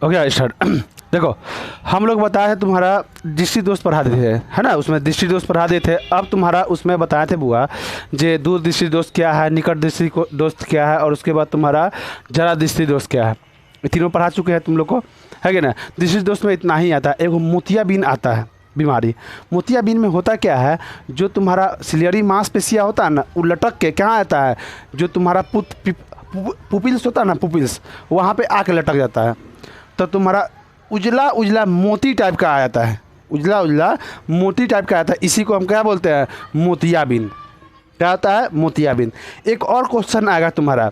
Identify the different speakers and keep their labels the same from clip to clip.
Speaker 1: हो गया स्टार्ट। देखो हम लोग बताए थे तुम्हारा दृष्टि दोष पढ़ा देते थे, है ना, उसमें दृष्टि दोष पढ़ा देते थे। अब तुम्हारा उसमें बताए थे बुआ जे दूर दृष्टि दोष क्या है, निकट दृष्टि दोष क्या है, और उसके बाद तुम्हारा जरा दृष्टि दोष क्या है। ये तीनों पढ़ा चुके हैं तुम लोग को, है कि ना। दृष्टि दोष में इतना ही आता है, एगो मोतियाबिंद आता है बीमारी। मोतियाबिंद में होता क्या है, जो तुम्हारा सिलियरी मांसपेशियाँ होता है ना, वो लटक के कहाँ आता है, जो तुम्हारा पुपिल्स होता है ना, पुपिल्स वहाँ पे आके लटक जाता है। तो तुम्हारा उजला उजला मोती टाइप का आ जाता है, उजला उजला मोती टाइप का आता है। इसी को हम क्या बोलते हैं, मोतियाबिंद। क्या होता है, मोतियाबिंद। एक और क्वेश्चन आएगा तुम्हारा,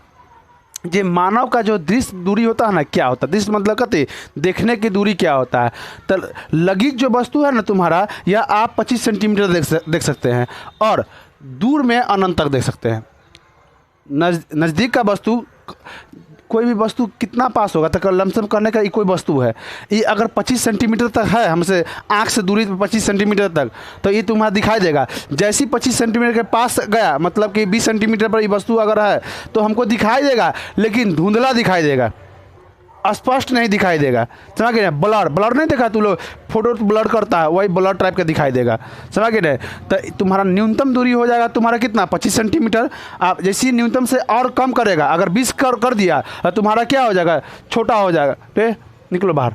Speaker 1: जे मानव का जो दृष्टि दूरी होता है ना, क्या होता है दृष्टि मतलब कहते देखने की दूरी क्या होता है। तो लगित जो वस्तु है ना तुम्हारा, या आप 25 सेंटीमीटर देख सकते हैं, और दूर में अनंत तक देख सकते हैं। नज़दीक का वस्तु, कोई भी वस्तु कितना पास होगा, तक लमसम करने का ये कोई वस्तु है, ये अगर 25 सेंटीमीटर तक है हमसे, आँख से दूरी 25 सेंटीमीटर तक, तो ये तुम्हारा दिखाई देगा। जैसे ही 25 सेंटीमीटर के पास गया, मतलब कि 20 सेंटीमीटर पर ये वस्तु अगर है तो हमको दिखाई देगा, लेकिन धुंधला दिखाई देगा, स्पष्ट नहीं दिखाई देगा। समझ गए, ब्लर ब्लर नहीं देखा तू लोग, फोटो तो ब्लर करता है, वही ब्लर टाइप का दिखाई देगा। समझ गए। तो तुम्हारा न्यूनतम दूरी हो जाएगा तुम्हारा कितना, 25 सेंटीमीटर। आप जैसे न्यूनतम से और कम करेगा, अगर 20 कर दिया तो तुम्हारा क्या हो जाएगा, छोटा हो जाएगा। तो निकलो बाहर,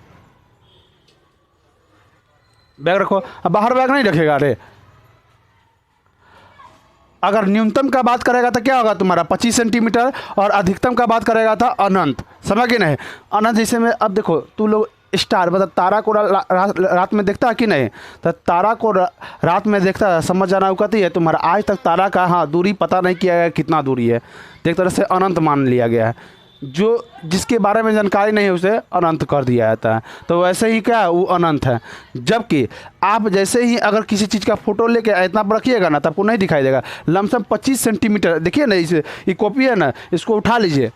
Speaker 1: बैग रखो। अब बाहर बैग नहीं रखेगा। अरे अगर न्यूनतम का बात करेगा तो क्या होगा तुम्हारा 25 सेंटीमीटर, और अधिकतम का बात करेगा था अनंत। समझ गए नहीं, अनंत। जैसे में अब देखो तू लोग स्टार मतलब तारा को रात में देखता है कि नहीं, तो तारा को रात में देखता है, समझ जाना वो कहती है तुम्हारा आज तक तारा का हाँ दूरी पता नहीं किया गया कितना दूरी है, तो एक तरह से अनंत मान लिया गया है। जो जिसके बारे में जानकारी नहीं है उसे अनंत कर दिया जाता है। तो वैसे ही क्या वो अनंत है। जबकि आप जैसे ही अगर किसी चीज़ का फोटो लेके इतना पर रखिएगा ना, तो आपको नहीं दिखाई देगा। लमसम 25 सेंटीमीटर देखिए ना, इसे ये कॉपी है ना, इसको उठा लीजिए।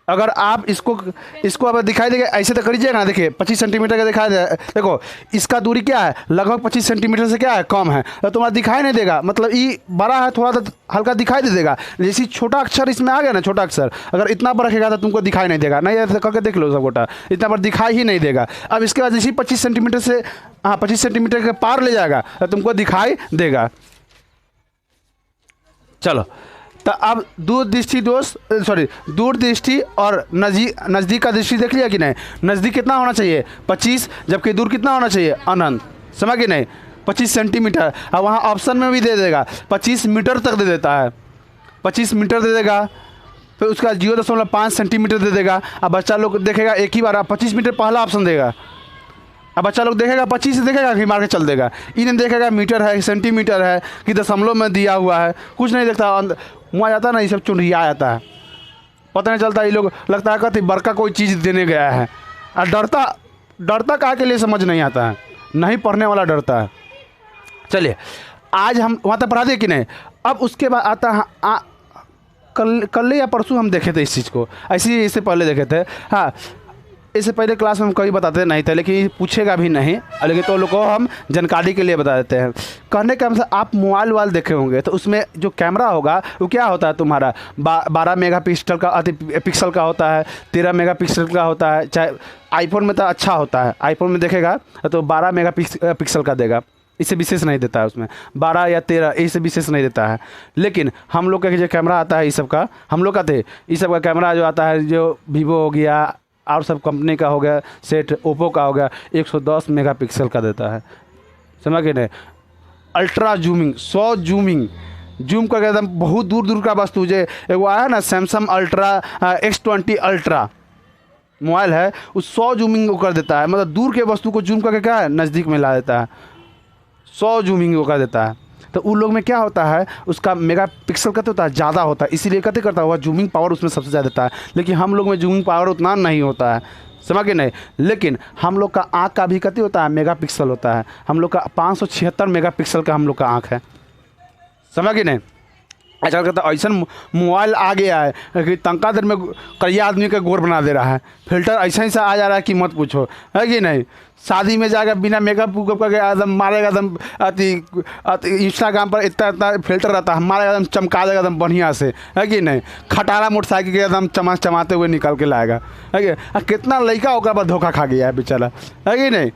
Speaker 1: अगर आप इसको अब दिखाई देगा, ऐसे तो करिएगा ना, देखिए 25 सेंटीमीटर का दिखाई दे। देखो इसका दूरी क्या है, लगभग 25 सेंटीमीटर से क्या है कम है, तो तुम्हारा दिखाई नहीं देगा। मतलब ये बड़ा है, थोड़ा सा हल्का दिखाई दे देगा। जैसे छोटा अक्षर इसमें आ गया ना, छोटा अक्षर अगर इतना पर रखेगा तो तुमको दिखाई नहीं देगा। नहीं ऐसा करके देख लो सब गोटा, इतना पर दिखाई ही नहीं देगा। अब इसके बाद जैसे 25 सेंटीमीटर से, हाँ 25 सेंटीमीटर के पार ले जाएगा तो तुमको दिखाई देगा। चलो, तो अब दूर दृष्टि और नज़दीक का दृष्टि देख लिया कि नहीं। नज़दीक कितना होना चाहिए 25, जबकि दूर कितना होना चाहिए अनंत। समझ गए नहीं, 25 सेंटीमीटर। अब वहाँ ऑप्शन में भी दे देगा 25 मीटर तक दे देता है, 25 मीटर दे देगा, फिर उसका 0.5 सेंटीमीटर दे देगा। अब बच्चा लोग देखेगा एक ही बार 25 मीटर पहला ऑप्शन देगा। अब बच्चा लोग देखेगा 25 से देखेगा कि मार के चल देगा, इन्हें देखेगा मीटर है सेंटीमीटर है कि दशमलव में दिया हुआ है, कुछ नहीं देखता। वहाँ जाता है ना, ये सब चुनरिया जाता है, पता नहीं चलता। ये लोग लगता है कहते बड़का कोई चीज़ देने गया है। और डरता काहे के लिए समझ नहीं आता है, नहीं पढ़ने वाला डरता है। चलिए आज हम वहाँ तक पढ़ा दिए कि नहीं। अब उसके बाद आता है कल या परसों हम देखे थे इस चीज़ को, ऐसे ही इससे पहले देखे थे। हाँ, इससे पहले क्लास में हम कभी बताते नहीं थे, लेकिन पूछेगा भी नहीं, लेकिन तो लोग को हम जानकारी के लिए बता देते हैं। कहने का मतलब आप मोबाइल वाल देखे होंगे, तो उसमें जो कैमरा होगा वो क्या होता है तुम्हारा 12 मेगापिक्सल का पिक्सल का होता है, 13 मेगापिक्सल का होता है। चाहे आईफोन में तो अच्छा होता है, आईफोन में देखेगा तो 12 मेगापिक्सल का देगा, इससे विशेष नहीं देता है। उसमें 12 या 13 इससे विशेष नहीं देता है। लेकिन हम लोग का जो कैमरा आता है इस सब का, हम लोग का थे इस सब का कैमरा जो आता है, जो वीवो हो गया और सब कंपनी का हो गया, सेट ओप्पो का हो गया, 110 मेगापिक्सल का देता है। समझ गए नहीं। अल्ट्रा जूमिंग, 100 जूम करके एकदम बहुत दूर दूर का वस्तु, जो एगो आया ना Samsung ultra X20 ultra mobile है, उस 100 जूमिंग को कर देता है। मतलब दूर के वस्तु को जूम करके क्या है नज़दीक में ला देता है, 100 जूमिंग को कर देता है। तो उन लोग में क्या होता है, उसका मेगापिक्सल कहते होता है ज़्यादा होता है, इसीलिए कहते करता हुआ जूमिंग पावर उसमें सबसे ज़्यादा देता है। लेकिन हम लोग में जूमिंग पावर उतना नहीं होता है, समझ के नहीं। लेकिन हम लोग का आँख का भी कहते होता है मेगापिक्सल होता है। हम लोग का 576 मेगापिक्सल का हम लोग का आँख है, समझ के नहीं। आजकल का तो ऐसा मोबाइल आ गया है कि तंका देर में करिया आदमी का गोर बना दे रहा है। फिल्टर ऐसा ही सा आ जा रहा है कि मत पूछो, है कि नहीं। शादी में जाकर बिना मेकअप उकअप करके एकदम मारेगा, एकदम अति इंस्टाग्राम पर इतना इतना फिल्टर रहता है, मारेगा एकदम चमका देगा एकदम बढ़िया से, है कि नहीं। खटारा मोटरसाइकिल के एकदम चमाते हुए निकल के लाएगा, है कि। कितना लड़का ओकरा पर धोखा खा गया है बेचारा, है कि नहीं।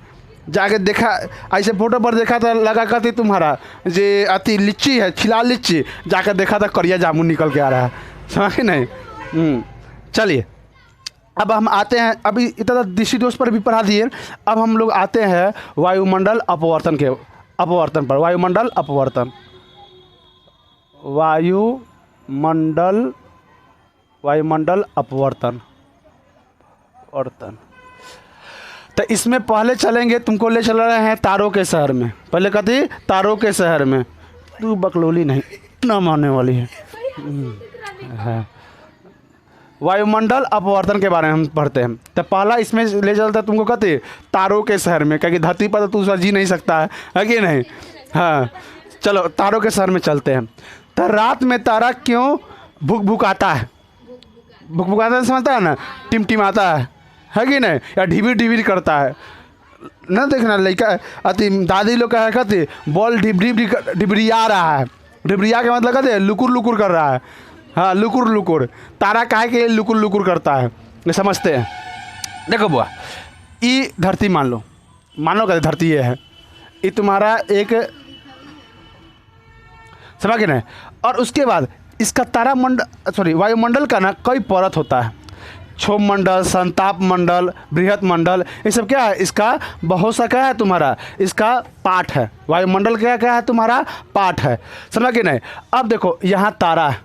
Speaker 1: जाके देखा ऐसे फोटो पर देखा था, लगा करती तुम्हारा जे अति लीची है, छिला लीची, जाकर देखा था करिया जामुन निकल के आ रहा है, समझ नहीं। चलिए अब हम आते हैं, अभी इतना दृष्टि दोष पर भी पढ़ा दिए। अब हम लोग आते हैं वायुमंडल अपवर्तन के अपवर्तन पर। वायुमंडल अपवर्तन, वायुमंडल अपवर्तन तो इसमें पहले चलेंगे, तुमको ले चल रहे हैं तारों के शहर में। पहले कहती तारों के शहर में, तू बकलोली नहीं ना मानने वाली है। वायुमंडल अपवर्तन के बारे में हम पढ़ते हैं। तो पहला इसमें ले चलता है तुमको कहते तारों के शहर में, क्योंकि धरती पर तो तू जी नहीं सकता है कि नहीं। हाँ चलो तारों के शहर में चलते हैं। तो रात में तारा क्यों भुकभुकाता है? भुकभुकाता समझता है ना, टिमटिमाता है कि नहीं, या ढिबिर ढिबिर करता है ना। देखना लड़का अति दादी लोग कहा कहते बॉल ढिबरिया रहा है। ढिबरिया के मतलब कहते लुकुर लुकुर कर रहा है। हाँ लुकुर लुकुर, तारा काहे के लुकुर लुकुर करता है, ये समझते हैं। देखो बुआ, ये धरती मान लो कहते धरती ये है, ये तुम्हारा एक समझ के नहीं। और उसके बाद इसका वायुमंडल का ना कई परत होता है। क्षोभ मंडल, संताप मंडल, बृहत मंडल, ये सब क्या है, इसका बहुत सा क्या है तुम्हारा, इसका पार्ट है। वायुमंडल क्या क्या है तुम्हारा, पार्ट है, समझ के नहीं। अब देखो यहाँ तारा है,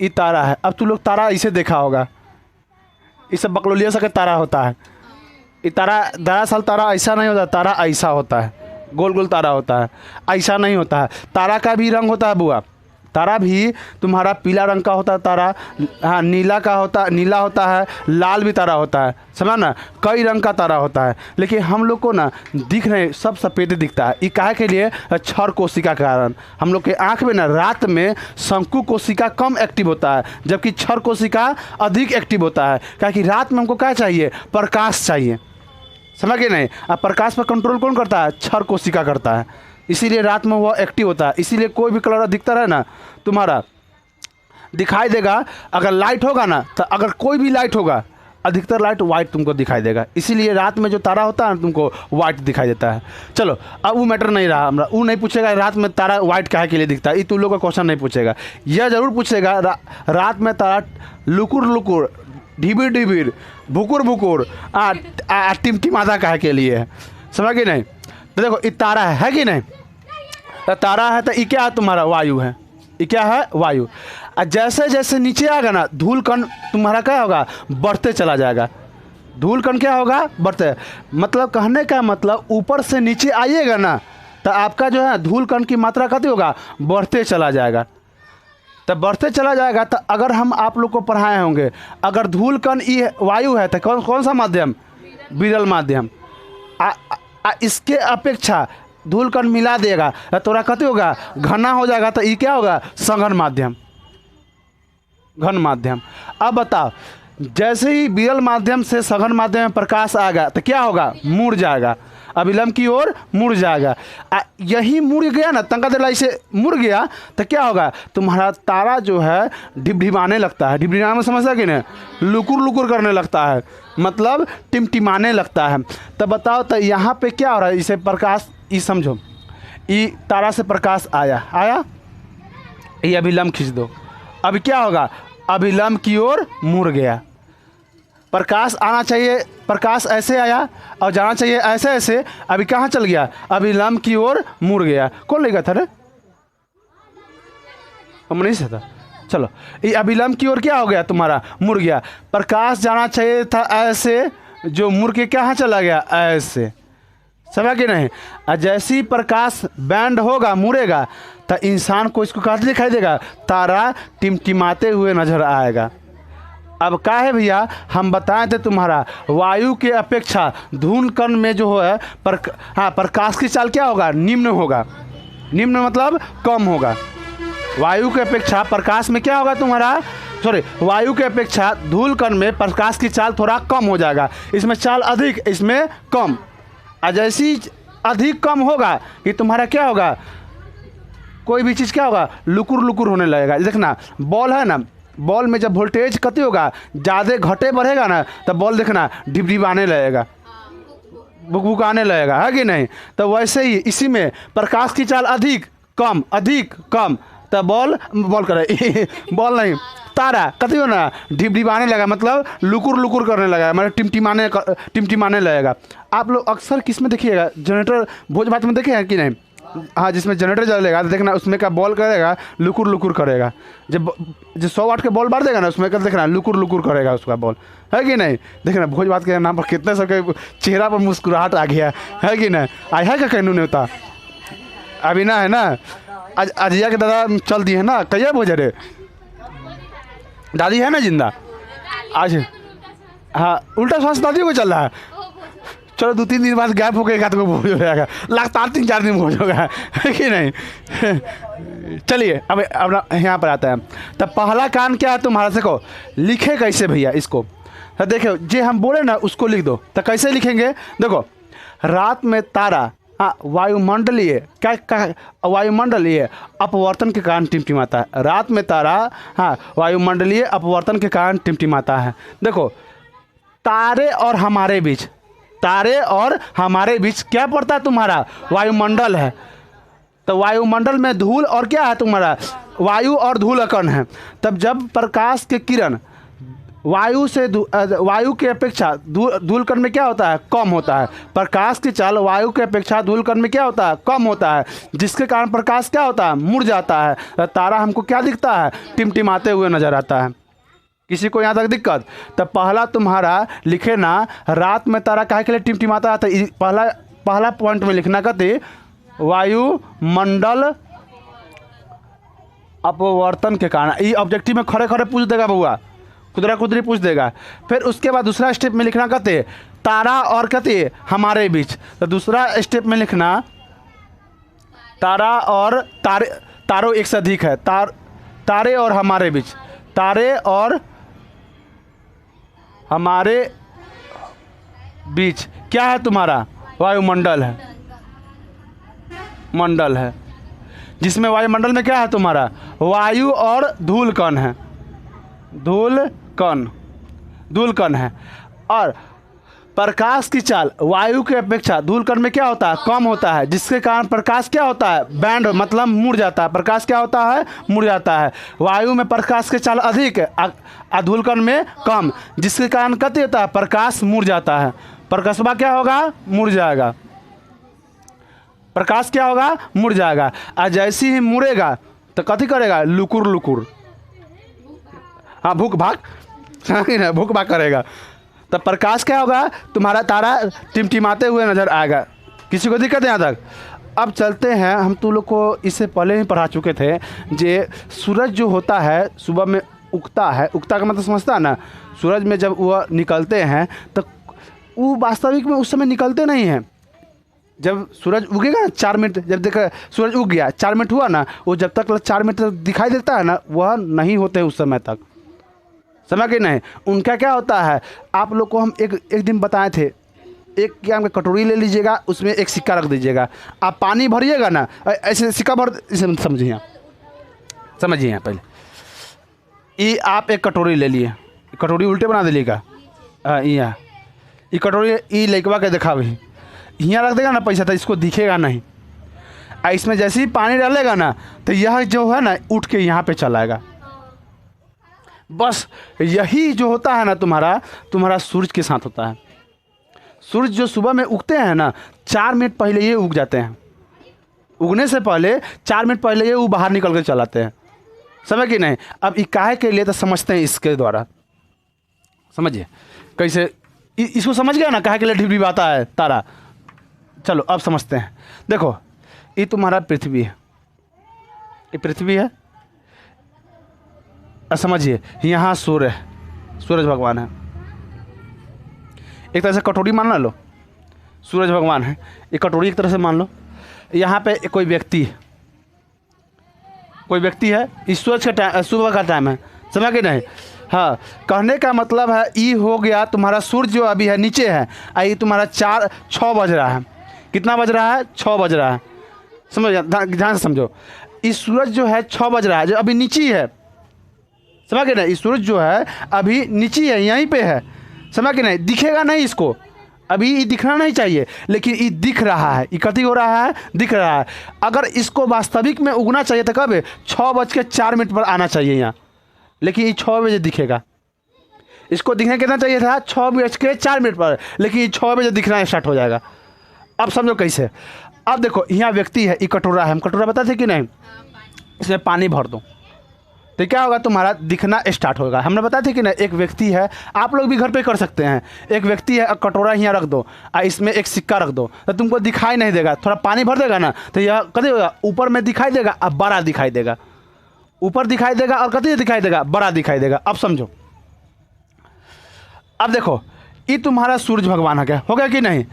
Speaker 1: ये तारा है। अब तू लोग तारा इसे देखा होगा, ये सब बकलोलिया सा का तारा होता है। ये तारा दरअसल तारा ऐसा नहीं होता, तारा ऐसा होता है, गोल गोल तारा होता है, ऐसा नहीं होता है। तारा का भी रंग होता है बुआ, तारा भी तुम्हारा पीला रंग का होता है तारा, हाँ नीला होता है, लाल भी तारा होता है, समझा ना, कई रंग का तारा होता है। लेकिन हम लोग को ना दिख नहीं, सब सफ़ेद दिखता है। ये काहे के लिए, क्षर कोशिका के कारण। हम लोग के आँख में ना रात में शंकु कोशिका कम एक्टिव होता है, जबकि क्षर कोशिका अधिक एक्टिव होता है। क्योंकि रात में हमको क्या चाहिए, प्रकाश चाहिए, समझ गए नहीं। अब प्रकाश पर कंट्रोल कौन करता है, क्षर कोशिका करता है, इसीलिए रात में वह एक्टिव होता है। इसीलिए कोई भी कलर दिखता रहे ना तुम्हारा दिखाई देगा। अगर लाइट होगा ना, तो अगर कोई भी लाइट होगा, अधिकतर लाइट वाइट तुमको दिखाई देगा। इसीलिए रात में जो तारा होता है ना तुमको वाइट दिखाई देता है। चलो अब वो मैटर नहीं रहा, हमरा वो नहीं पूछेगा रात में तारा वाइट काहे के लिए दिखता है, ये तुम लोग का क्वेश्चन नहीं पूछेगा। यह जरूर पूछेगा रात में तारा लुकुर लुकुर, ढिबिर ढिबिर, भुकुर भुकुर, टिमटिमाता काहे के लिए है, समझ गए नहीं। तो देखो ये तारा है कि नहीं, तो तारा है तो ये क्या है तुम्हारा, वायु है। ये क्या है, वायु। और जैसे जैसे नीचे आएगा ना धूल कण तुम्हारा क्या होगा, बढ़ते चला जाएगा। धूल कण क्या होगा, बढ़ते, मतलब कहने का मतलब ऊपर से नीचे आइएगा ना तो आपका जो है धूल कण की मात्रा कितनी होगा, बढ़ते चला जाएगा। तब बढ़ते चला जाएगा। तो अगर हम आप लोग को पढ़ाए होंगे, अगर धूल कण ये वायु है तो कौन सा माध्यम, विरल माध्यम। इसके अपेक्षा धूल कण मिला देगा तो थोड़ा कति होगा, घना हो जाएगा, तो ये क्या होगा, सघन माध्यम, घन माध्यम। अब बताओ, जैसे ही विरल माध्यम से सघन माध्यम में प्रकाश आएगा तो क्या होगा, मुड़ जाएगा, अभिलंब की ओर मुड़ जाएगा। यही मुड़ गया ना, तंका देला इसे मुड़ गया तो क्या होगा, तुम्हारा तारा जो है ढिबढिबाने लगता है। ढिबढिबाने में समझता कि नहीं, लुकुर लुकुर करने लगता है, मतलब टिमटिमाने लगता है। तो बताओ तो यहाँ पे क्या हो रहा है, इसे प्रकाश, ये समझो, ये तारा से प्रकाश आया, ये अभिलंब खींच दो, अब क्या होगा, अभिलंब की ओर मुड़ गया। प्रकाश आना चाहिए, प्रकाश ऐसे आया और जाना चाहिए ऐसे ऐसे, अभी कहाँ चल गया, अभिलंब की ओर मुड़ गया। कौन लेगा था रे, नहीं था। चलो ये अभिलंब की ओर क्या हो गया तुम्हारा, मुड़ गया। प्रकाश जाना चाहिए था ऐसे, जो मुड़ के कहाँ चला गया, ऐसे, समझ के नहीं। और जैसी प्रकाश बैंड होगा, मुड़ेगा, तो इंसान को इसको कहाँ दिखाई देगा, तारा टिमटिमाते हुए नजर आएगा। अब क्या है भैया, हम बताए थे तुम्हारा वायु के अपेक्षा धूल कण में जो है प्रकाश की चाल क्या होगा, निम्न होगा। निम्न मतलब कम होगा, वायु की अपेक्षा प्रकाश में क्या होगा तुम्हारा, सॉरी, वायु की अपेक्षा धूल कण में प्रकाश की चाल थोड़ा कम हो जाएगा। इसमें चाल अधिक, इसमें कम। और जैसी अधिक कम होगा कि तुम्हारा क्या होगा, कोई भी चीज़ क्या होगा, लुकुर लुकुर होने लगेगा। देखना बॉल है ना, बॉल में जब वोल्टेज कति होगा, ज़्यादा घटे बढ़ेगा ना, तब बॉल देखना डिबडिबाने लगेगा, बुकबुकाने लगेगा, है कि नहीं। तो वैसे ही इसी में प्रकाश की चाल अधिक कम, अधिक कम, तब बॉल करे बॉल नहीं, तारा कति हो ना डिबडिबाने लगा, मतलब लुकुर लुकुर करने लगा, मतलब टिमटिमाने लगेगा। आप लोग अक्सर किस में देखिएगा, जनरेटर भोज भात में देखे हैं कि नहीं, हाँ, जिसमें जनरेटर जलेगा तो देखना उसमें का बॉल करेगा लुकुर लुकुर करेगा। जब 100 वाट के बॉल मार देगा ना, उसमें का देखना लुकुर लुकुर करेगा उसका बॉल, है कि नहीं। देखना भोज भात के नाम पर कितने सबके चेहरा पर मुस्कुराहट आ गया, है कि नहीं। आया है क्या कहनू नेता, अभी ना है ना, आज अजिया के दादा चल दिए है ना, कहिए भोजे रे, दादी है ना जिंदा आज, हाँ, उल्टा श्वास दादी को चल रहा है। चलो 2-3 दिन बाद गैप होकर एक आध को भोज हो जाएगा, लगातार 3-4 दिन भोज होगा, है कि नहीं। चलिए अब यहाँ पर आता है। तब पहला कान क्या है तुम्हारा, देखो लिखे कैसे भैया इसको, तो देखो जे हम बोले ना उसको लिख दो। तो कैसे लिखेंगे, देखो रात में तारा, हाँ, वायुमंडलीय क्या वायुमंडलीय अपवर्तन के कारण टिमटिमाता है। रात में तारा, हाँ, वायुमंडलीय अपवर्तन के कारण टिमटिमाता है। देखो तारे और हमारे बीच, तारे और हमारे बीच क्या पड़ता है तुम्हारा, वायुमंडल है। तो वायुमंडल में धूल और क्या है तुम्हारा, वायु और धूल कण है। तब जब प्रकाश के किरण वायु की अपेक्षा धूल कण में क्या होता है, कम होता है। प्रकाश की चाल वायु की अपेक्षा धूल कण में क्या होता है, कम होता है, जिसके कारण प्रकाश क्या होता है, मुड़ जाता है। तारा हमको क्या दिखता है, टिमटिमाते हुए नजर आता है। किसी को यहाँ तक दिक्कत। तब पहला तुम्हारा लिखे ना, रात में तारा काहे के लिए टिमटिमाता है, तो पहला पॉइंट में लिखना कहते वायुमंडल अपवर्तन के कारण। ये ऑब्जेक्टिव में खड़े खड़े पूछ देगा बउआ, खुदरा खुदरी पूछ देगा। फिर उसके बाद दूसरा स्टेप में लिखना कहते तारा और कहते हमारे बीच। तो दूसरा स्टेप में लिखना तारा और तारों एक से अधिक है, तारे और हमारे बीच, तारे और हमारे बीच क्या है तुम्हारा, वायुमंडल है, मंडल है, जिसमें वायुमंडल में क्या है तुम्हारा, वायु और धूल कण है, धूल कण है। और प्रकाश की चाल वायु की अपेक्षा धूल कण में क्या होता है, कम होता है, जिसके कारण प्रकाश क्या होता है, बैंड मतलब मुड़ जाता है। प्रकाश क्या होता है, मुड़ जाता है। वायु में प्रकाश की चाल अधिक है, धूल कण में कम, जिसके कारण कति होता है, प्रकाश मुड़ जाता है। प्रकाशवा क्या होगा, मुड़ जाएगा, प्रकाश क्या होगा, मुड़ जाएगा। और जैसे ही मुड़ेगा तो कथी करेगा, लुकुर लुकुर, हाँ, भूख भाग, भूख भाग करेगा। तब प्रकाश क्या होगा तुम्हारा, तारा टिमटिमाते हुए नजर आएगा। किसी को दिक्कत है यहाँ तक। अब चलते हैं, हम तुम लोग को इससे पहले ही पढ़ा चुके थे, जे सूरज जो होता है सुबह में उगता है, उगता का मतलब समझता है ना, सूरज में जब वह निकलते हैं तो वो वास्तविक में उस समय निकलते नहीं हैं। जब सूरज उगेगा ना 4 मिनट, जब देखा सूरज उग गया 4 मिनट हुआ ना, वो जब तक 4 मिनट तक दिखाई देता है ना, वह नहीं होते उस समय तक, समझ के नहीं। उनका क्या होता है, आप लोग को हम एक दिन बताए थे, एक क्या हम कटोरी ले लीजिएगा, उसमें एक सिक्का रख दीजिएगा, आप पानी भरिएगा ना, ऐसे सिक्का भर, इसे समझिए, समझिए यहाँ पहले। ये आप एक कटोरी ले लिए, कटोरी उल्टे बना दीजिएगा, यहाँ ये कटोरी, ये लेकवा के देखा भाई, यहाँ रख देगा ना पैसा, तो इसको दिखेगा नहीं। इसमें जैसे ही पानी डालेगा ना, तो यह जो है ना उठ के यहाँ पे चलाएगा। बस यही जो होता है ना तुम्हारा सूरज के साथ होता है। सूरज जो सुबह में उगते हैं ना, 4 मिनट पहले ये उग जाते हैं, उगने से पहले 4 मिनट पहले ये वो बाहर निकल कर चलाते हैं, समझ कि नहीं। अब इकाहे के लिए तो समझते हैं, इसके द्वारा समझिए कैसे, इसको समझ गया ना, काहे के लिए ढिबढिबाता है तारा। चलो अब समझते हैं। देखो ये तुम्हारा पृथ्वी है, ये पृथ्वी है, समझिए यहाँ सूर्य है, सूरज भगवान है। एक तरह से कटोरी मान लो, सूरज भगवान है, ये कटोरी एक तरह से मान लो। यहाँ पे कोई व्यक्ति है, कोई व्यक्ति है, इस सूरज का टाइम सुबह का टाइम है, समझ गए नहीं। हाँ, कहने का मतलब है ई हो गया तुम्हारा सूर्य जो अभी है नीचे है, आई तुम्हारा 6 बज रहा है। कितना बज रहा है? 6 बज रहा है। समझ, ध्यान से समझो। इस सूरज जो है 6 बज रहा है, जो अभी नीचे है, समझ गए ना। इस सूरज जो है अभी नीचे है, यहीं पे है, समझ गए नहीं। दिखेगा नहीं इसको, अभी ये दिखना नहीं चाहिए, लेकिन ये दिख रहा है। ये कथी हो रहा है? दिख रहा है। अगर इसको वास्तविक में उगना चाहिए तो कब? 6:04 पर आना चाहिए यहाँ, लेकिन ये 6 बजे दिखेगा। इसको दिखने कितना चाहिए था? 6:04 पर, लेकिन ये 6 बजे दिखना स्टार्ट हो जाएगा। अब समझो कैसे। अब देखो, यहाँ व्यक्ति है, ये कटोरा है, हम कटोरा बताते थे कि नहीं, इसमें पानी भर दो तो क्या होगा? तुम्हारा दिखना स्टार्ट होगा। हमने बताया था कि ना, एक व्यक्ति है, आप लोग भी घर पे कर सकते हैं। एक व्यक्ति है, कटोरा यहाँ रख दो और इसमें एक सिक्का रख दो तो तुमको दिखाई नहीं देगा। थोड़ा पानी भर देगा ना तो यह कभी होगा? ऊपर में दिखाई देगा और बड़ा दिखाई देगा। ऊपर दिखाई देगा और कभी दिखाई देगा? बड़ा दिखाई देगा। अब समझो, अब देखो, ये तुम्हारा सूरज भगवान हो गया कि नहीं।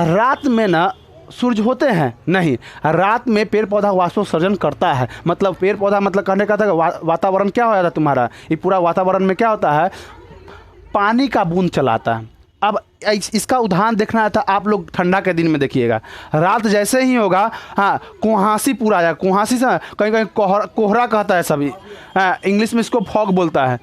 Speaker 1: रात में ना सूरज होते हैं नहीं, रात में पेड़ पौधा वाष्पोत्सर्जन करता है। मतलब पेड़ पौधा, मतलब कहने का था वातावरण क्या हो जाता है तुम्हारा, ये पूरा वातावरण में क्या होता है? पानी का बूंद चलाता है। अब इसका उदाहरण देखना था आप लोग, ठंडा के दिन में देखिएगा, रात जैसे ही होगा, हाँ, कुहासी पूरा आ जाएगा। कुहासी से कहीं कहीं कोहरा कहता है सभी, हाँ, इंग्लिश में इसको फॉग बोलता है,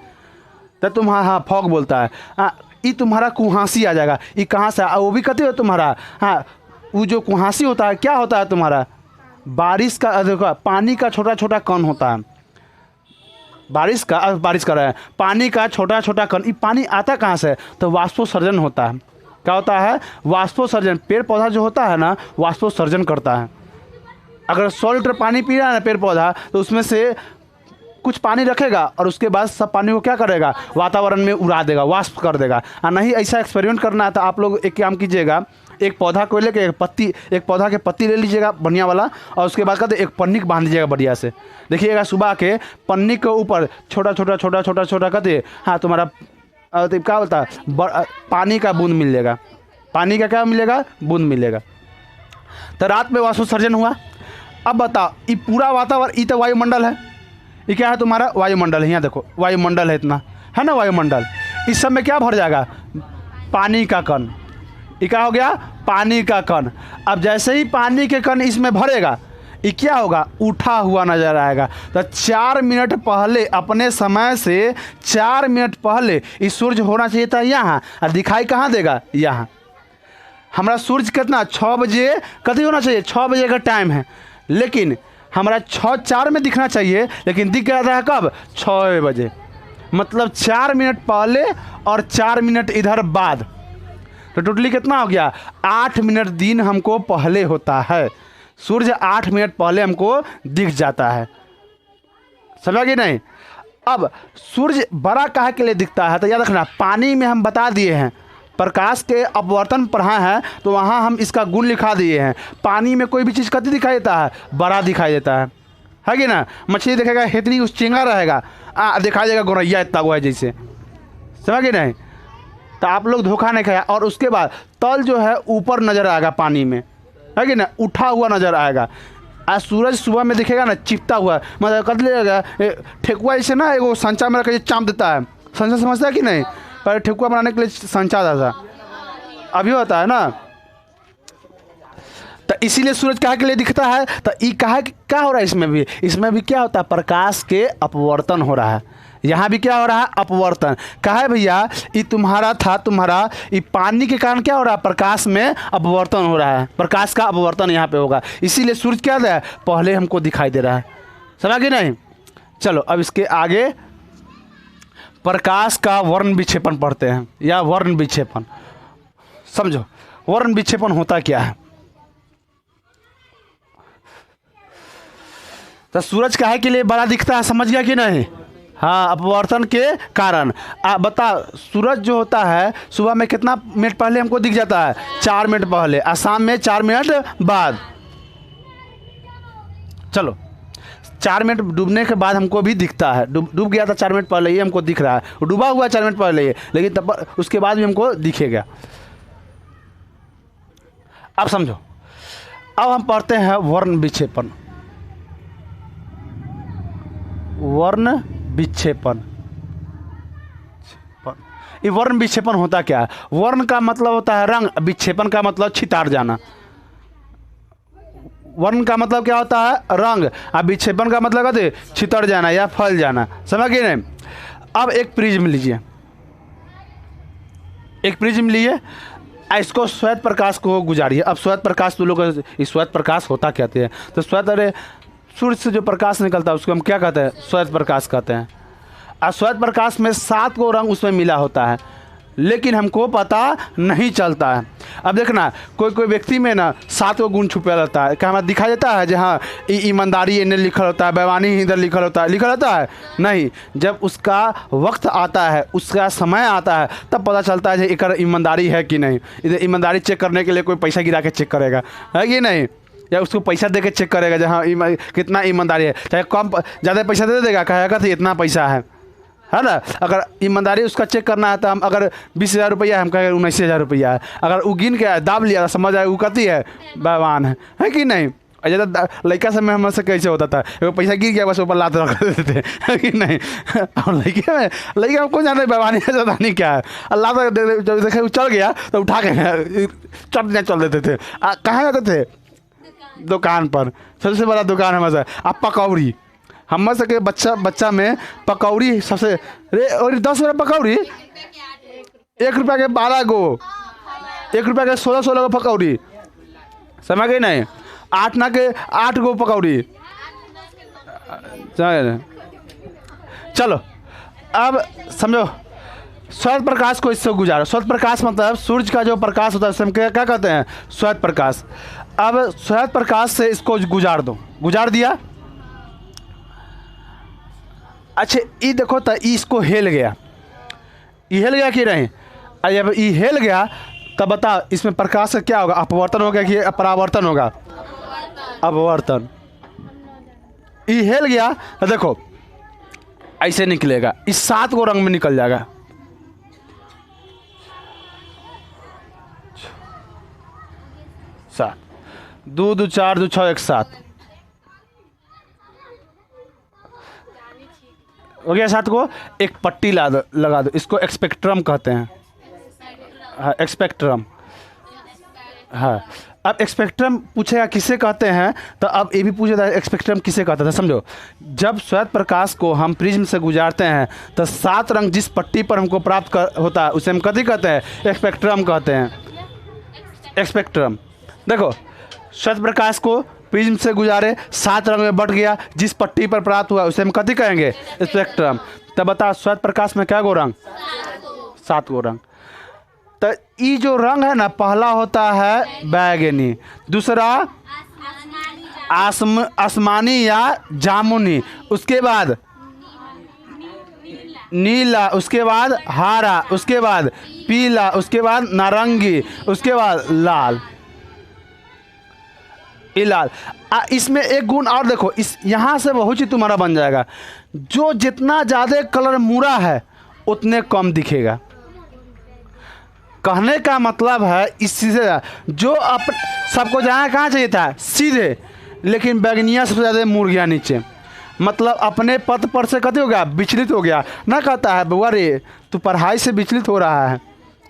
Speaker 1: तो तुम हाँ फॉग बोलता है। हाँ, ये तुम्हारा कुहासी आ जाएगा। ये कहाँ से? वो भी कहते हो तुम्हारा, हाँ, वो जो कुहासी होता है क्या होता है तुम्हारा? बारिश का, देखो, पानी का छोटा छोटा कण होता है। बारिश कर रहा है, पानी का छोटा छोटा कण। ये पानी आता कहाँ से? तो वाष्पोत्सर्जन होता है। क्या होता है? वाष्पोत्सर्जन। पेड़ पौधा जो होता है ना, वाष्पोत्सर्जन करता है। अगर 100 लीटर पानी पी रहा है ना पेड़ पौधा, तो उसमें से कुछ पानी रखेगा और उसके बाद सब पानी को क्या करेगा? वातावरण में उड़ा देगा, वाष्प कर देगा। और नहीं ऐसा एक्सपेरिमेंट करना है तो आप लोग एक काम कीजिएगा, एक पौधा को लेके एक पौधा के पत्ती ले लीजिएगा बढ़िया वाला, और उसके बाद कहते एक पन्नी बांध लीजिएगा बढ़िया से। देखिएगा सुबह के पन्नी के ऊपर छोटा छोटा कहते, हाँ, तुम्हारा तो क्या होता है? पानी का बूंद मिलेगा। पानी का क्या मिलेगा? बूंद मिलेगा। तो रात में वाष्पोत्सर्जन हुआ। अब बताओ, ये पूरा वातावरण, ये तो वायुमंडल है। ये क्या है तुम्हारा? वायुमंडल है। यहाँ देखो, वायुमंडल है, इतना है ना वायुमंडल। इस सब में क्या भर जाएगा? पानी का कण। ये क्या हो गया? पानी का कण। अब जैसे ही पानी के कण इसमें भरेगा, ये क्या होगा? उठा हुआ नजर आएगा। तो 4 मिनट पहले, अपने समय से 4 मिनट पहले ये सूरज होना चाहिए था यहाँ, और दिखाई कहाँ देगा? यहाँ। हमारा सूरज कितना? 6 बजे कभी होना चाहिए, 6 बजे का टाइम है, लेकिन हमारा 6:04 में दिखना चाहिए, लेकिन दिख रहा है कब? 6 बजे। मतलब 4 मिनट पहले और 4 मिनट इधर बाद, तो टोटली कितना हो गया? 8 मिनट दिन हमको पहले होता है। सूर्य 8 मिनट पहले हमको दिख जाता है, समझ गए नहीं। अब सूर्य बड़ा काहे के लिए दिखता है? तो याद रखना, पानी में हम बता दिए हैं प्रकाश के अपवर्तन पढ़ा है, तो वहाँ हम इसका गुण लिखा दिए हैं। पानी में कोई भी चीज़ कति दिखाई देता है? बड़ा दिखाई देता है कि ना। मछली देखेगा हेतनी उस चिंगा रहेगा, दिखाई देगा गोरैया इतना हुआ है जैसे, समझ गए नहीं। तो आप लोग धोखा नहीं खाया। और उसके बाद तल जो है ऊपर नज़र आएगा पानी में, है कि ना, उठा हुआ नज़र आएगा। आज सूरज सुबह में दिखेगा ना चिपता हुआ, मतलब कर लेगा ठेकुआ जैसे ना, एगो संचा में रख के चाँप देता है। संचा समझता है कि नहीं? पर ठेकुआ बनाने के लिए संचा था, अभी होता है ना। तो इसीलिए सूरज काहे के लिए दिखता है? तो ये काहे क्या हो रहा है इसमें भी क्या होता है? प्रकाश के अपवर्तन हो रहा है। यहाँ भी क्या हो रहा है? अपवर्तन। काहे भैया? ये तुम्हारा ये पानी के कारण क्या हो रहा है? प्रकाश में अपवर्तन हो रहा है। प्रकाश का अपवर्तन यहाँ पे होगा, इसीलिए सूरज क्या है? पहले हमको दिखाई दे रहा है, समझ गए नहीं। चलो अब इसके आगे प्रकाश का वर्ण विक्षेपण पढ़ते हैं, या वर्ण विक्षेपण। समझो वर्ण विक्षेपण होता क्या है। तो सूरज काहे के लिए बड़ा दिखता है, समझ गया कि नहीं? हाँ, अपवर्तन के कारण। बता, सूरज जो होता है सुबह में कितना मिनट पहले हमको दिख जाता है? 4 मिनट पहले, और शाम में 4 मिनट बाद। चलो 4 मिनट डूबने के बाद हमको भी दिखता है। डूब गया था 4 मिनट पहले ही हमको दिख रहा है, डूबा हुआ 4 मिनट पहले ही, लेकिन तब उसके बाद भी हमको दिखेगा। अब समझो, अब हम पढ़ते हैं वर्ण विक्षेपण। वर्ण विक्षेपण। ये वर्ण विक्षेपण होता क्या है? वर्ण का मतलब होता है रंग, विक्षेपण का मतलब छितार जाना। वर्ण का मतलब क्या होता है? रंग, और विक्षेपण का मतलब कहते छितर जाना या फैल जाना। समझ गए नहीं? अब एक प्रिज्म लीजिए, एक प्रिज्म लिए, इसको श्वेत प्रकाश को गुजारिए। अब श्वेत प्रकाश तो लोग श्वेत प्रकाश होता कहते हैं, तो श्वेत, अरे सूर्य से जो प्रकाश निकलता है उसको हम क्या कहते हैं? श्वेत प्रकाश कहते हैं। और श्वेत प्रकाश में 7 गो रंग उसमें मिला होता है, लेकिन हमको पता नहीं चलता है। अब देखना, कोई कोई व्यक्ति में ना 7 गो गुण छुपा रहता है। क्या हमें दिखा देता है जहाँ ईमानदारी इन्हें लिखा होता है, बेईमानी इधर लिखा होता है, लिखा रहता है? नहीं। जब उसका वक्त आता है, उसका समय आता है, तब पता चलता है कि एक ईमानदारी है कि नहीं। इधर ईमानदारी चेक करने के लिए कोई पैसा गिरा के चेक करेगा, है कि नहीं? या उसको पैसा दे के चेक करेगा जहाँ कितना ईमानदारी है। चाहे कम ज़्यादा पैसा दे देगा, कहेगा तो इतना पैसा है ना। अगर ईमानदारी उसका चेक करना है तो हम, अगर 20,000 रुपया, हम कहेंगे 19,000 रुपया है। अगर वो गिन के दाब लिया, समझ आए वो कहती है बेईमान है कि नहीं? ज़्यादा लड़का समय हमसे कैसे होता था, वो पैसा गिर गया बस ऊपर लात रख देते थे, है कि नहीं? और लड़के में कौन जाने बेईमानी है ज़्यादा नहीं क्या है। अल्लाह तो जब देखे वो चल गया तो उठा के चल देते थे। कहाँ जाते थे? दुकान पर। सबसे बड़ा दुकान है मज़ा। अब पकौड़ी, हम सके बच्चा में पकौड़ी सबसे, रे और 10 रुपये पकौड़ी, 1 रुपया के 12 गो, 1 रुपया के 16 गो पकौड़ी। समझ गए नहीं? 8 ना के 8 गो पकौड़ी। चलो अब समझो, श्वेत प्रकाश को इससे गुजारो। श्वेत प्रकाश मतलब सूर्य का जो प्रकाश होता है उसे हम क्या कहते हैं? श्वेत प्रकाश। अब श्वेत प्रकाश से इसको गुजार दो, गुजार दिया। अच्छा ये देखो तो इसको हेल गया, ये हेल गया कि नहीं? जब ये हेल गया तब बताओ इसमें प्रकाश का क्या होगा? अपवर्तन होगा कि परावर्तन होगा? अपवर्तन। ये हेल गया तो देखो ऐसे निकलेगा, इस 7 गो रंग में निकल जाएगा। सात, 2 2 4 2 6 1 7 हो गया। 7 को एक पट्टी लगा दो, इसको एक्सपेक्ट्रम कहते हैं। हाँ, एक्सपेक्ट्रम। हाँ, अब एक्सपेक्ट्रम पूछेगा किसे कहते हैं, तो अब ये भी पूछेगा एक्सपेक्ट्रम किसे कहते थे। समझो, जब श्वेत प्रकाश को हम प्रिज्म से गुजारते हैं तो 7 रंग जिस पट्टी पर हमको प्राप्त होता है उसे हम कथी कहते हैं? एक्सपेक्ट्रम कहते हैं। एक्सपेक्ट्रम। देखो, श्वेत प्रकाश को प्रिज्म से गुजारे, 7 रंग में बट गया, जिस पट्टी पर प्राप्त हुआ उसे हम कथी कहेंगे? स्पेक्ट्रम। तब बता श्वेत प्रकाश में क्या गो रंग? 7 गो रंग। तो ये जो रंग है ना, पहला होता है बैगनी, दूसरा आसमानी या जामुनी, उसके बाद नीला, उसके बाद हरा, उसके बाद पीला, उसके बाद नारंगी, उसके बाद लाल। लाल। इसमें एक गुण और देखो, इस यहाँ से बहुत ही तुम्हारा बन जाएगा। जो जितना ज़्यादा कलर मुड़ा है उतने कम दिखेगा। कहने का मतलब है इसी से जो सबको जाना कहाँ चाहिए था? सीधे, लेकिन बैगनिया सबसे ज़्यादा मुड़ गया नीचे। मतलब अपने पथ पर से कते हो गया? विचलित हो गया। ना कहता है बुआ रे तू पढ़ाई से विचलित हो रहा है,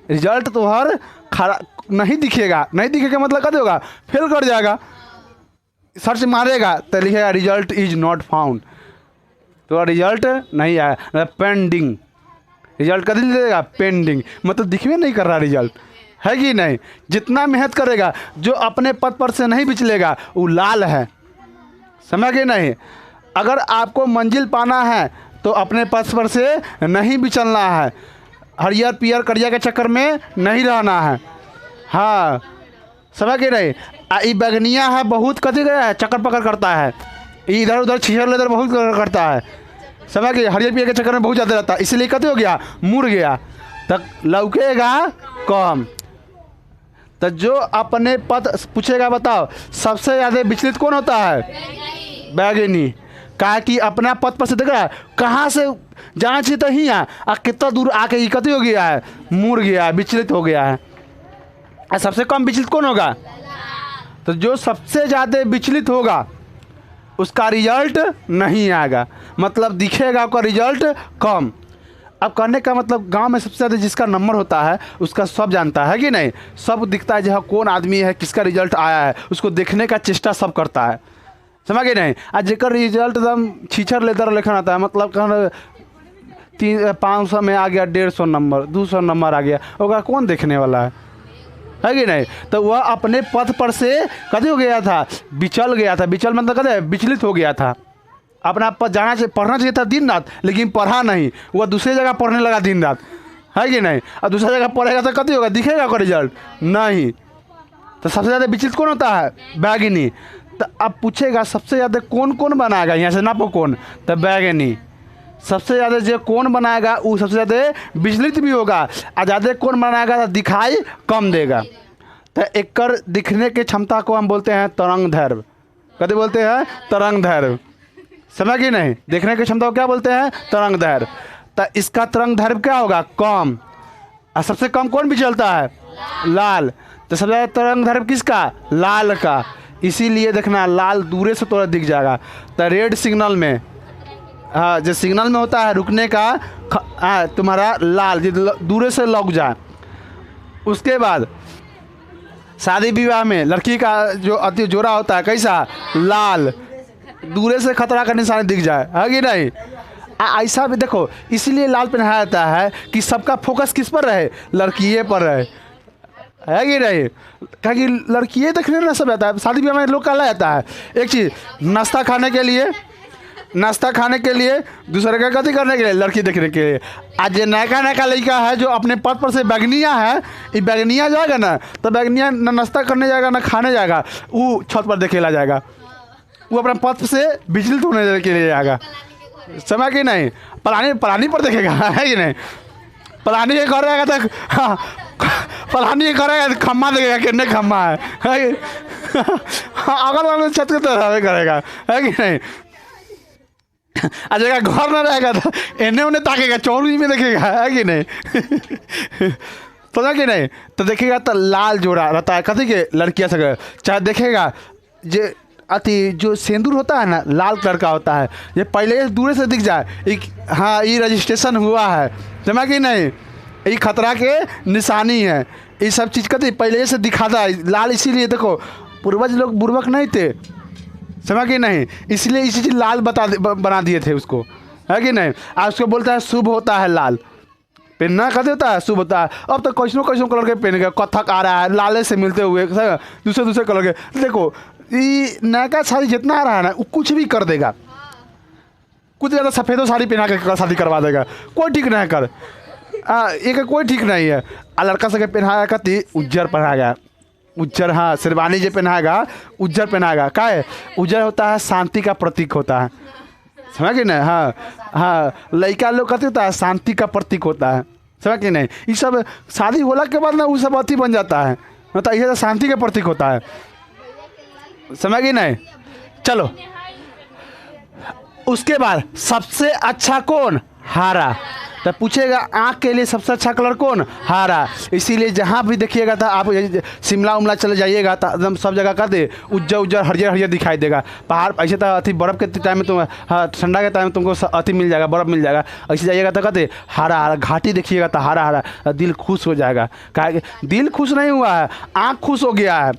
Speaker 1: रिजल्ट तो हर खरा नहीं दिखेगा। नहीं दिखेगा मतलब कते होगा? फेल कर जाएगा। सर्च मारेगा तो लिखेगा रिजल्ट इज नॉट फाउंड, तो रिजल्ट नहीं आया, पेंडिंग। रिजल्ट कभी देगा? पेंडिंग, मतलब दिखवे नहीं कर रहा रिजल्ट, है कि नहीं? जितना मेहनत करेगा, जो अपने पद पर से नहीं बिचलेगा वो लाल है। समझ गए नहीं? अगर आपको मंजिल पाना है तो अपने पद पर से नहीं बिचलना है, हरियर पियर करिया के चक्कर में नहीं रहना है। हाँ, समझ गए नहीं? ई बैगनिया है, बहुत कथी गया है, चक्कर पकड़ करता है, इधर उधर छिछर लेदर बहुत करता है। समझ गए? हरियर पियर के चक्कर में बहुत ज़्यादा रहता है, इसलिए कथी हो गया? मुड़ गया, तक लौकेगा कम। तो जो अपने पद पूछेगा, बताओ सबसे ज़्यादा विचलित कौन होता है? बैगनी। कहा कि अपना पद पर से देख रहा है, कहाँ से जाना चाहिए तो ही कितना दूर आके ये कथी हो गया है? मुड़ गया, विचलित हो गया है। सबसे कम विचलित कौन होगा? तो जो सबसे ज़्यादा विचलित होगा उसका रिजल्ट नहीं आएगा, मतलब दिखेगा आपका रिजल्ट कम। अब कहने का मतलब गांव में सबसे ज़्यादा जिसका नंबर होता है उसका सब जानता है कि नहीं, सब दिखता है जहाँ कौन आदमी है, किसका रिजल्ट आया है, उसको देखने का चेष्टा सब करता है, समझ गए नहीं। आज जेकर रिजल्ट एकदम छीछर लेदर लिखन आता है, मतलब कहना 500 में आ गया 150 नंबर, 200 नंबर आ गया, होगा कौन देखने वाला है कि नहीं। तो वह अपने पथ पर से कभी हो गया था, विचल गया था। विचल मतलब कहते विचलित हो गया था, अपना पथ जाना चाहिए, पढ़ना चाहिए था दिन रात, लेकिन पढ़ा नहीं, वह दूसरी जगह पढ़ने लगा दिन रात, है कि नहीं। और दूसरी जगह पढ़ेगा तो कभी होगा, दिखेगा का रिजल्ट नहीं। तो सबसे ज़्यादा विचलित कौन होता है, बैगनी। तो अब पूछेगा सबसे ज़्यादा कौन कौन बनाएगा, यहाँ से नापो कौन, तो बैगनी। सबसे ज़्यादा जो कौन बनाएगा वो सबसे ज़्यादा विचलित भी होगा, और ज़्यादा कौन बनाएगा तो दिखाई कम देगा। तो एक दिखने की क्षमता को हम बोलते हैं तरंग दैर्घ्य। कभी बोलते हैं तरंग दैर्घ्य, समझ कि नहीं। देखने की क्षमता को क्या बोलते हैं, तरंग दैर्घ्य। तो इसका तरंग दैर्घ्य क्या होगा, कम। और सबसे कम कौन भी चलता है, लाल। तो सबसे ज़्यादा तरंग दैर्घ्य किसका, लाल का। इसीलिए देखना लाल दूरे से थोड़ा दिख जाएगा। तो रेड सिग्नल में, हाँ, जो सिग्नल में होता है रुकने का, तुम्हारा लाल दूरे से लग जाए। उसके बाद शादी विवाह में लड़की का जो अति जोड़ा होता है कैसा, लाल, दूरे से खतरा का निशान दिख जाए, है कि नहीं। ऐसा भी देखो, इसलिए लाल पहनाया जाता है कि सबका फोकस किस पर रहे, लड़किये पर रहे, है कि नहीं। क्या कि लड़किये देखने में सब आता है, शादी ब्याह में लोग का ला जाता है। एक चीज़ नाश्ता खाने के लिए, दूसरे का गति करने के लिए, लड़की देखने के लिए। आज ये नया नया लड़का है जो अपने पथ पर से बैगनिया है, ये बैगनिया जाएगा ना, तो बैगनिया न नाश्ता करने जाएगा ना खाने जाएगा, वो छत पर देखेला जाएगा, वो अपने पथ से विचलित होने के लिए जाएगा, समझ कि नहीं। पलानी पर देखेगा, है कि नहीं। पलानी के घर रहेगा तो, हाँ, पलानी के घर रहेगा तो खम्मा देखेगा, कितने खम्मा है अगर वाले छत के तरह करेगा, है कि नहीं। जगह घर ना रहेगा तो इन्हें उन्हें ताकेगा, चौरी में देखेगा, है कि नहीं पता कि नहीं। तो देखेगा तो लाल जोड़ा रहता है कथी के, लड़कियाँ से चाहे देखेगा जे अति जो सिंदूर होता है ना, लाल कलर का होता है। ये पहले दूर से दिख जाए, हाँ ये रजिस्ट्रेशन हुआ है, समझ कि नहीं, ये खतरा के निशानी है। ये सब चीज़ कथी पहले से दिखाता है लाल, इसीलिए देखो पूर्वज लोग बुर्बक नहीं थे, समझ कि नहीं, इसलिए इसी चीज़ लाल बना दिए थे उसको, है कि नहीं। आज उसको बोलता है शुभ होता है लाल, पहनना कहते होता है शुभ होता है। अब तो कैसनो कलर के पहन के कथक आ रहा है लाले से मिलते हुए, दूसरे कलर के। देखो ये नया साड़ी जितना आ रहा है ना, वो कुछ भी कर देगा, कुछ ज़्यादा सफ़ेदो साड़ी पहना के शादी करवा देगा, कोई ठीक नहीं कर, एक कोई ठीक नहीं है। लड़का से पहनाया कति उज्जर पहनाएगा, उज्जर, हाँ, शेरवानी जो पहनाएगा उज्जर पहनाएगा, क्या है, उज्जर होता है शांति का प्रतीक होता है, समझ कि नहीं। हाँ, लड़का लोग कहते होता है शांति का प्रतीक होता है, समझ कि नहीं। ये सब शादी होला के बाद ना वो सब अति बन जाता है, मतलब ये तो शांति का प्रतीक होता है, समझ कि नहीं। चलो उसके बाद सबसे अच्छा कौन, हरा। तो पूछेगा आँख के लिए सबसे अच्छा कलर कौन, हरा। इसीलिए जहाँ भी देखिएगा था आप, शिमला उमला चले जाइएगा तो एकदम सब जगह कर दे उज्जर हरियर दिखाई देगा। पहाड़ ऐसे तो अति बर्फ़ के टाइम में तुम, हाँ, ठंडा के टाइम में तुमको अति मिल जाएगा, बर्फ़ मिल जाएगा। ऐसे जाइएगा तो कहते हरा, घाटी देखिएगा तो हरा, दिल खुश हो जाएगा। कहा दिल खुश नहीं हुआ है, आँख खुश हो गया है,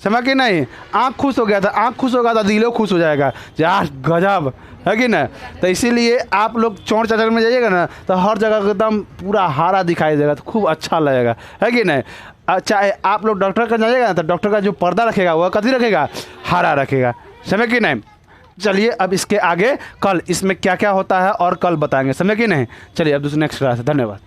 Speaker 1: समझ कि नहीं। आँख खुश हो गया था, आँख खुश होगा तो दिलो खुश हो जाएगा, यार गजब, है कि ना। तो इसीलिए आप लोग चौड़ चाचर में जाइएगा ना तो हर जगह एकदम पूरा हरा दिखाई देगा, तो खूब अच्छा लगेगा, है कि नहीं। चाहे आप लोग डॉक्टर का जाइएगा ना तो डॉक्टर का जो पर्दा रखेगा वह कथी रखेगा, हरा रखेगा, समझ कि नहीं। चलिए अब इसके आगे कल इसमें क्या क्या होता है और कल बताएंगे, समझ कि नहीं। चलिए अब दूसरे नेक्स्ट क्लास, धन्यवाद।